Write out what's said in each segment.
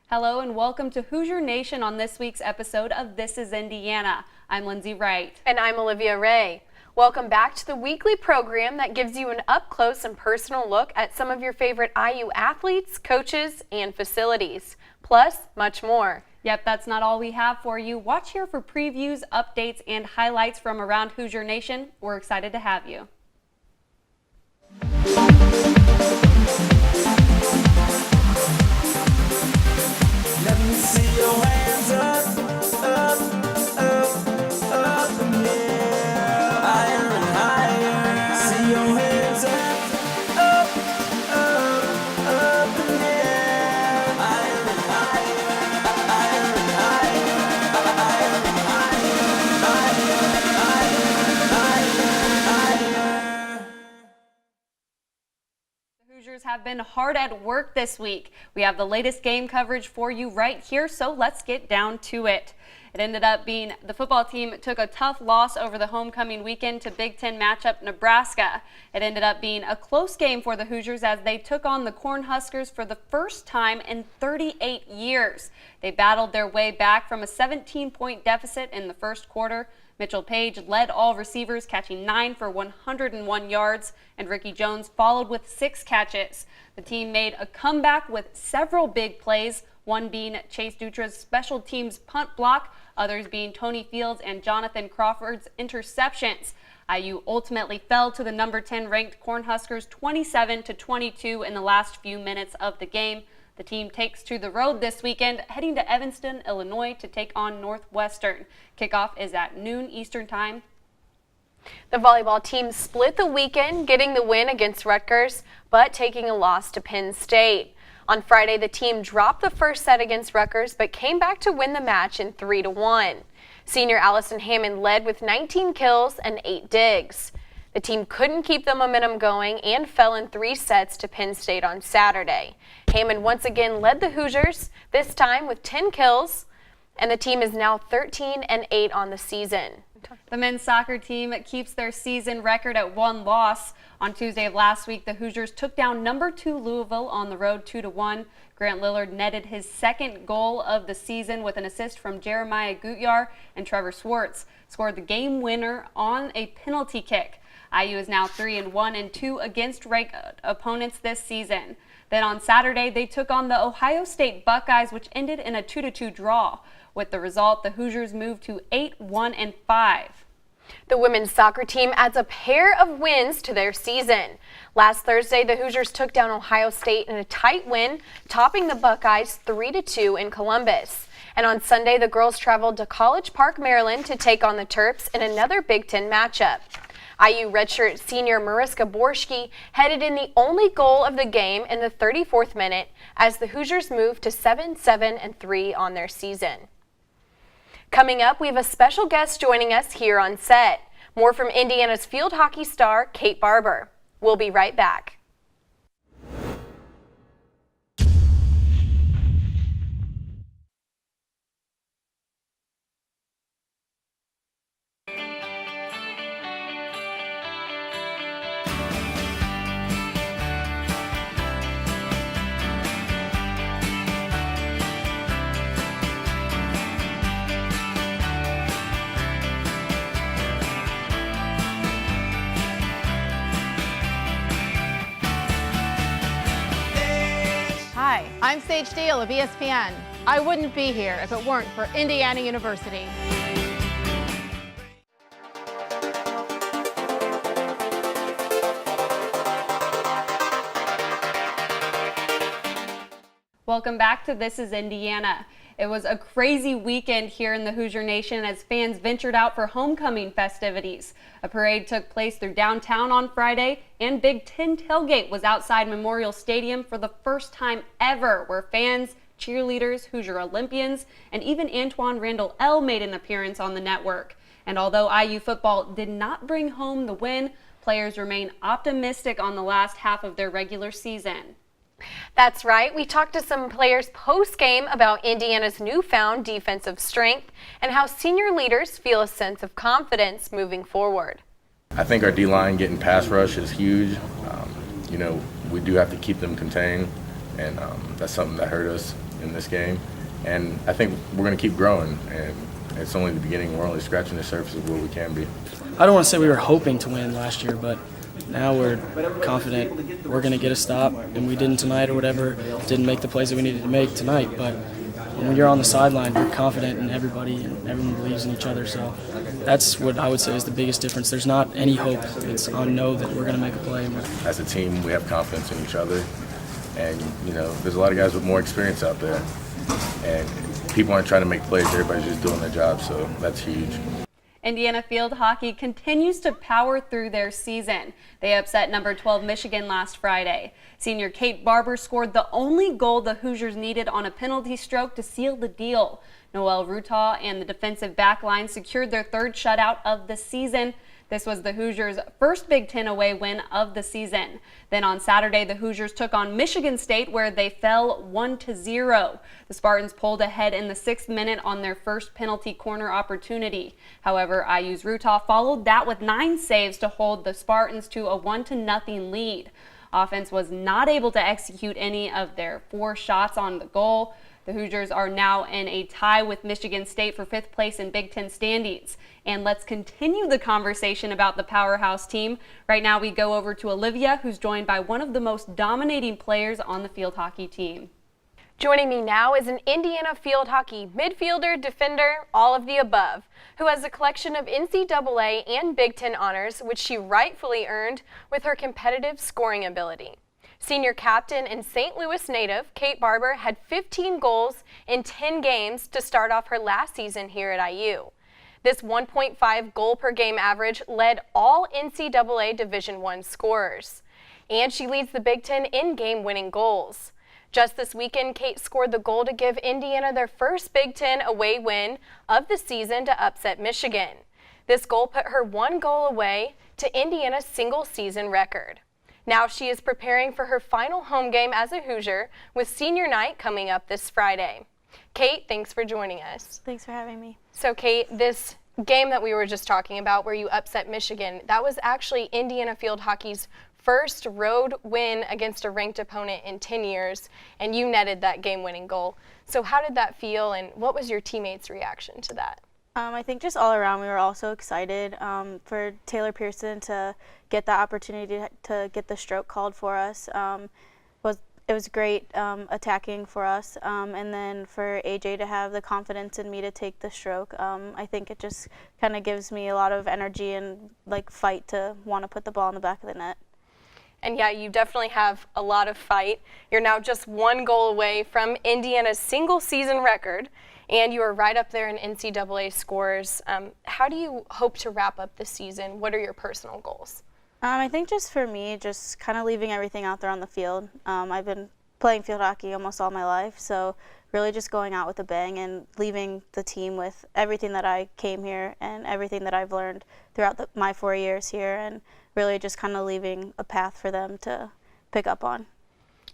Hello and welcome to Hoosier Nation on this week's episode of This is Indiana. I'm Lindsay Wright. And I'm Olivia Ray. Welcome back to the weekly program that gives you an up-close and personal look at some of your favorite IU athletes, coaches, and facilities, plus much more. Yep, that's not all we have for you. Watch here for previews, updates, and highlights from around Hoosier Nation. We're excited to have you. Let me see your hands up, up, up, up in the air, higher and higher. See your hands up, up, up in the air, higher and higher, higher and higher, higher and higher. The Hoosiers have been hard at work this week. We have the latest game coverage for you right here, so let's get down to it. It ended up being the football team took a tough loss over the homecoming weekend to Big Ten matchup Nebraska. It ended up being a close game for the Hoosiers as they took on the Cornhuskers for the first time in 38 years. They battled their way back from a 17-point deficit in the first quarter. Mitchell Page led all receivers, catching 9 for 101 yards, and Ricky Jones followed with 6 catches. The team made a comeback with several big plays, one being Chase Dutra's special teams punt block, others being Tony Fields and Jonathan Crawford's interceptions. IU ultimately fell to the number 10 ranked Cornhuskers 27-22 in the last few minutes of the game. The team takes to the road this weekend, heading to Evanston, Illinois to take on Northwestern. Kickoff is at noon Eastern Time. The volleyball team split the weekend, getting the win against Rutgers, but taking a loss to Penn State. On Friday, the team dropped the first set against Rutgers, but came back to win the match in 3-1. Senior Allison Hammond led with 19 kills and 8 digs. The team couldn't keep the momentum going and fell in 3 sets to Penn State on Saturday. Hammond once again led the Hoosiers, this time with 10 kills, and the team is now 13-8 on the season. The men's soccer team keeps their season record at 1 loss. On Tuesday of last week, the Hoosiers took down number 2 Louisville on the road 2-1. Grant Lillard netted his second goal of the season with an assist from Jeremiah Gutyar, and Trevor Swartz scored the game winner on a penalty kick. IU is now 3-1-2 against ranked opponents this season. Then on Saturday, they took on the Ohio State Buckeyes, which ended in a 2-2 draw. With the result, the Hoosiers moved to 8-1-5. The women's soccer team adds a pair of wins to their season. Last Thursday, the Hoosiers took down Ohio State in a tight win, topping the Buckeyes 3-2 in Columbus. And on Sunday, the girls traveled to College Park, Maryland to take on the Terps in another Big Ten matchup. IU redshirt senior Mariska Borski headed in the only goal of the game in the 34th minute as the Hoosiers moved to 7-7-3 on their season. Coming up, we have a special guest joining us here on set. More from Indiana's field hockey star, Kate Barber. We'll be right back. Hi, I'm Sage Steele of ESPN. I wouldn't be here if it weren't for Indiana University. Welcome back to This is Indiana. It was a crazy weekend here in the Hoosier Nation as fans ventured out for homecoming festivities. A parade took place through downtown on Friday, and Big Ten tailgate was outside Memorial Stadium for the first time ever, where fans, cheerleaders, Hoosier Olympians, and even Antoine Randall L made an appearance on the network. And although IU football did not bring home the win, players remain optimistic on the last half of their regular season. That's right. We talked to some players post-game about Indiana's newfound defensive strength and how senior leaders feel a sense of confidence moving forward. I think our D-line getting pass rush is huge. We do have to keep them contained, and that's something that hurt us in this game, and I think we're going to keep growing, and it's only the beginning. We're only scratching the surface of where we can be. I don't want to say we were hoping to win last year, but now we're confident we're going to get a stop, and we didn't tonight or whatever, didn't make the plays that we needed to make tonight, but when you're on the sideline, you're confident in everybody, and everyone believes in each other, so that's what I would say is the biggest difference. There's not any hope. It's on know that we're going to make a play. As a team, we have confidence in each other, and, you know, there's a lot of guys with more experience out there, and people aren't trying to make plays. Everybody's just doing their job, so that's huge. Indiana field hockey continues to power through their season. They upset number 12 Michigan last Friday. Senior Kate Barber scored the only goal the Hoosiers needed on a penalty stroke to seal the deal. Noelle Rutaw and the defensive back line secured their third shutout of the season. This was the Hoosiers' first Big Ten away win of the season. Then on Saturday, the Hoosiers took on Michigan State, where they fell 1-0. The Spartans pulled ahead in the 6th minute on their first penalty corner opportunity. However, IU's Rutaw followed that with 9 saves to hold the Spartans to a 1-0 lead. Offense was not able to execute any of their 4 shots on the goal. The Hoosiers are now in a tie with Michigan State for 5th place in Big Ten standings. And let's continue the conversation about the powerhouse team. Right now we go over to Olivia, who's joined by one of the most dominating players on the field hockey team. Joining me now is an Indiana field hockey midfielder, defender, all of the above, who has a collection of NCAA and Big Ten honors, which she rightfully earned with her competitive scoring ability. Senior captain and St. Louis native, Kate Barber, had 15 goals in 10 games to start off her last season here at IU. This 1.5 goal per game average led all NCAA Division I scorers. And she leads the Big Ten in game-winning goals. Just this weekend, Kate scored the goal to give Indiana their first Big Ten away win of the season to upset Michigan. This goal put her 1 goal away to Indiana's single-season record. Now she is preparing for her final home game as a Hoosier with senior night coming up this Friday. Kate, thanks for joining us. Thanks for having me. So Kate, this game that we were just talking about where you upset Michigan, that was actually Indiana field hockey's first road win against a ranked opponent in 10 years, and you netted that game-winning goal. So how did that feel, and what was your teammates' reaction to that? I think just all around we were all so excited for Taylor Pearson to get the opportunity to get the stroke called for us. It was great attacking for us, and then for AJ to have the confidence in me to take the stroke. I think it just kind of gives me a lot of energy and like fight to want to put the ball in the back of the net. And yeah, you definitely have a lot of fight. You're now just 1 goal away from Indiana's single season record, and you are right up there in NCAA scores. How do you hope to wrap up the season? What are your personal goals? I think just for me, just kind of leaving everything out there on the field. I've been playing field hockey almost all my life, so really just going out with a bang and leaving the team with everything that I came here and everything that I've learned throughout my 4 years here, and really just kind of leaving a path for them to pick up on.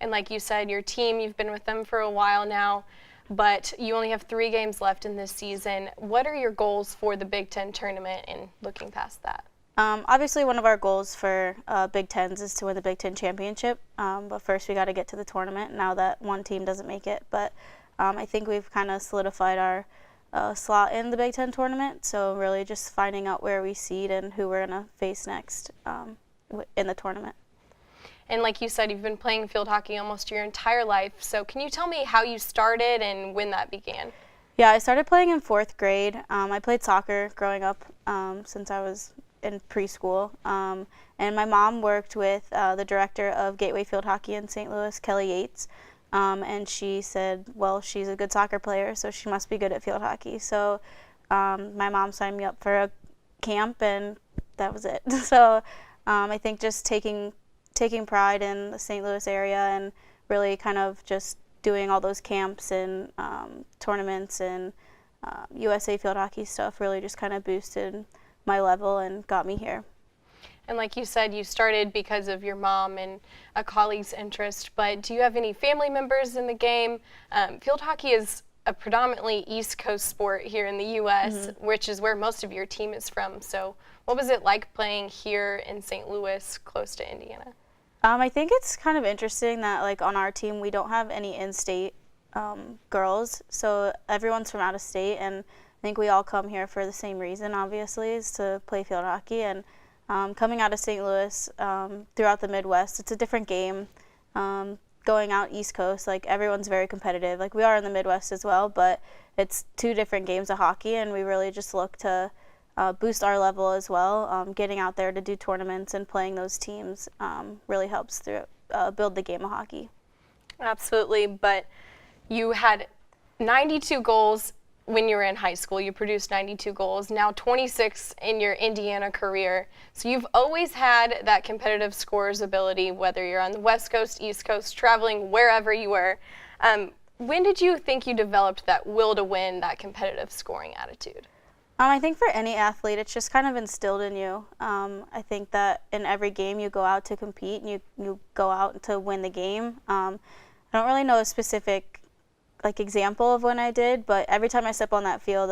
And like you said, your team, you've been with them for a while now, but you only have 3 games left in this season. What are your goals for the Big Ten tournament and looking past that? Obviously, one of our goals for Big Tens is to win the Big Ten championship, but first we got to get to the tournament now that one team doesn't make it. But I think we've kind of solidified our slot in the Big Ten tournament, so really just finding out where we seed and who we're going to face next in the tournament. And like you said, you've been playing field hockey almost your entire life, so can you tell me how you started and when that began? Yeah, I started playing in 4th grade. I played soccer growing up since I was in preschool, and my mom worked with the director of Gateway Field Hockey in St. Louis, Kelly Yates, and she said, well, she's a good soccer player, so she must be good at field hockey. So my mom signed me up for a camp, and that was it. So I think just taking pride in the St. Louis area and really kind of just doing all those camps and tournaments and USA field hockey stuff really just kind of boosted my level and got me here. And like you said, you started because of your mom and a colleague's interest, but do you have any family members in the game? Field hockey is a predominantly East Coast sport here in the U.S., which is where most of your team is from. So what was it like playing here in St. Louis, close to Indiana? I think it's kind of interesting that like on our team we don't have any in-state girls, so everyone's from out of state, and I think we all come here for the same reason, obviously, is to play field hockey. And coming out of St. Louis, throughout the Midwest, it's a different game. Going out East Coast, like, everyone's very competitive. Like, we are in the Midwest as well, but it's two different games of hockey, and we really just look to boost our level as well. Getting out there to do tournaments and playing those teams really helps through build the game of hockey. Absolutely, but you had 92 goals when you were in high school. You produced 92 goals, now 26 in your Indiana career. So you've always had that competitive scorer's ability, whether you're on the West Coast, East Coast, traveling wherever you were. When did you think you developed that will to win, that competitive scoring attitude? I think for any athlete, it's just kind of instilled in you. I think that in every game you go out to compete and you go out to win the game. I don't really know a specific example of when I did, but every time I step on that field,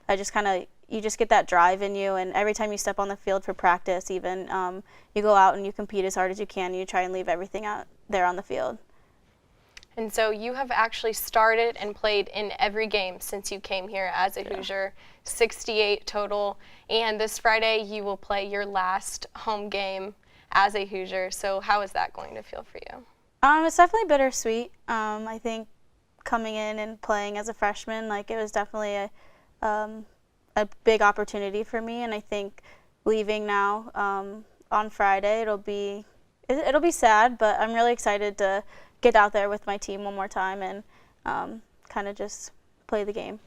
I just you just get that drive in you, and every time you step on the field for practice even, you go out and you compete as hard as you can, and you try and leave everything out there on the field. And so you have actually started and played in every game since you came here as a Hoosier, 68 total, and this Friday you will play your last home game as a Hoosier. So how is that going to feel for you? It's definitely bittersweet. I think coming in and playing as a freshman, it was definitely a big opportunity for me, and I think leaving now on Friday, it'll be sad, but I'm really excited to get out there with my team one more time and kind of just play the game.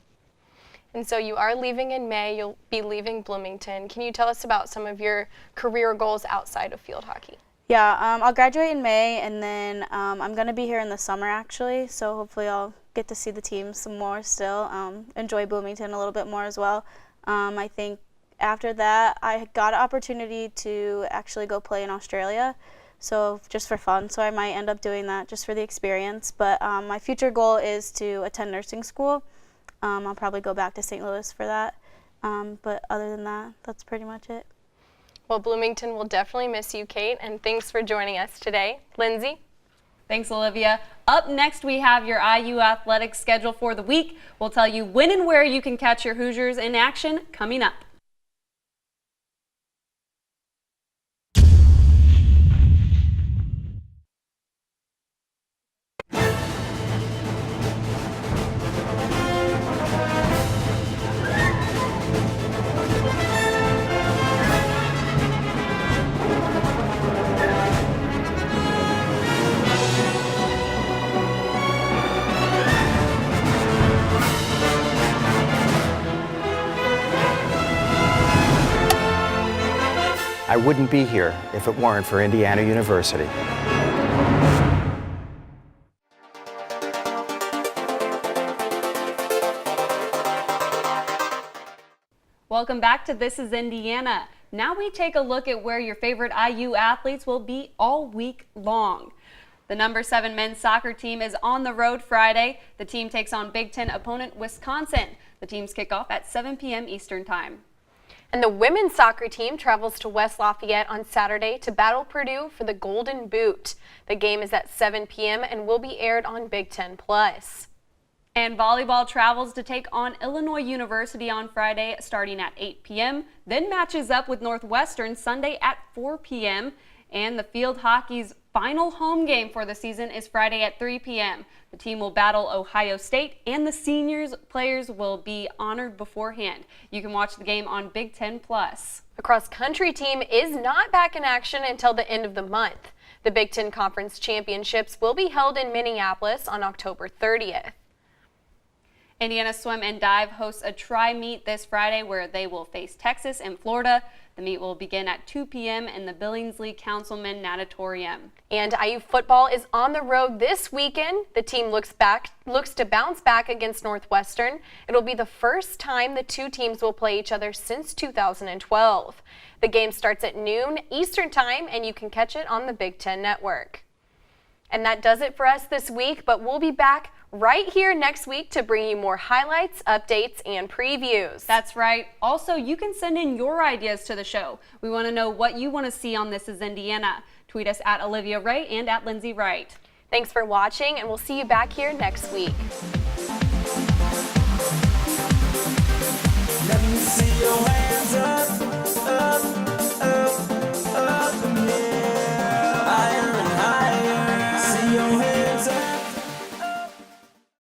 And so you are leaving in May. You'll be leaving Bloomington. Can you tell us about some of your career goals outside of field hockey? Yeah, I'll graduate in May, and then I'm going to be here in the summer, actually, so hopefully I'll get to see the team some more still, enjoy Bloomington a little bit more as well. I think after that, I got an opportunity to actually go play in Australia, so just for fun, so I might end up doing that just for the experience. But my future goal is to attend nursing school. I'll probably go back to St. Louis for that, but other than that, that's pretty much it. Well, Bloomington will definitely miss you, Kate, and thanks for joining us today. Lindsay? Thanks, Olivia. Up next, we have your IU athletics schedule for the week. We'll tell you when and where you can catch your Hoosiers in action coming up. I wouldn't be here if it weren't for Indiana University. Welcome back to This is Indiana. Now we take a look at where your favorite IU athletes will be all week long. The number 7 men's soccer team is on the road Friday. The team takes on Big Ten opponent Wisconsin. The teams kick off at 7 p.m. Eastern Time. And the women's soccer team travels to West Lafayette on Saturday to battle Purdue for the Golden Boot. The game is at 7 p.m. and will be aired on Big Ten Plus. And volleyball travels to take on Illinois University on Friday starting at 8 p.m., then matches up with Northwestern Sunday at 4 p.m., and the field hockey's final home game for the season is Friday at 3 p.m. The team will battle Ohio State, and the seniors players will be honored beforehand. You can watch the game on Big Ten Plus. The cross-country team is not back in action until the end of the month. The Big Ten Conference Championships will be held in Minneapolis on October 30th. Indiana Swim and Dive hosts a tri-meet this Friday where they will face Texas and Florida. The meet will begin at 2 p.m. in the Billingsley Councilman Natatorium. And IU football is on the road this weekend. The team looks to bounce back against Northwestern. It'll be the first time the two teams will play each other since 2012. The game starts at noon Eastern Time, and you can catch it on the Big Ten Network. And that does it for us this week, but we'll be back right here next week to bring you more highlights, updates, and previews. That's right. Also, you can send in your ideas to the show. We want to know what you want to see on This is Indiana. Tweet us at Olivia Ray and at Lindsay Wright. Thanks for watching, and we'll see you back here next week.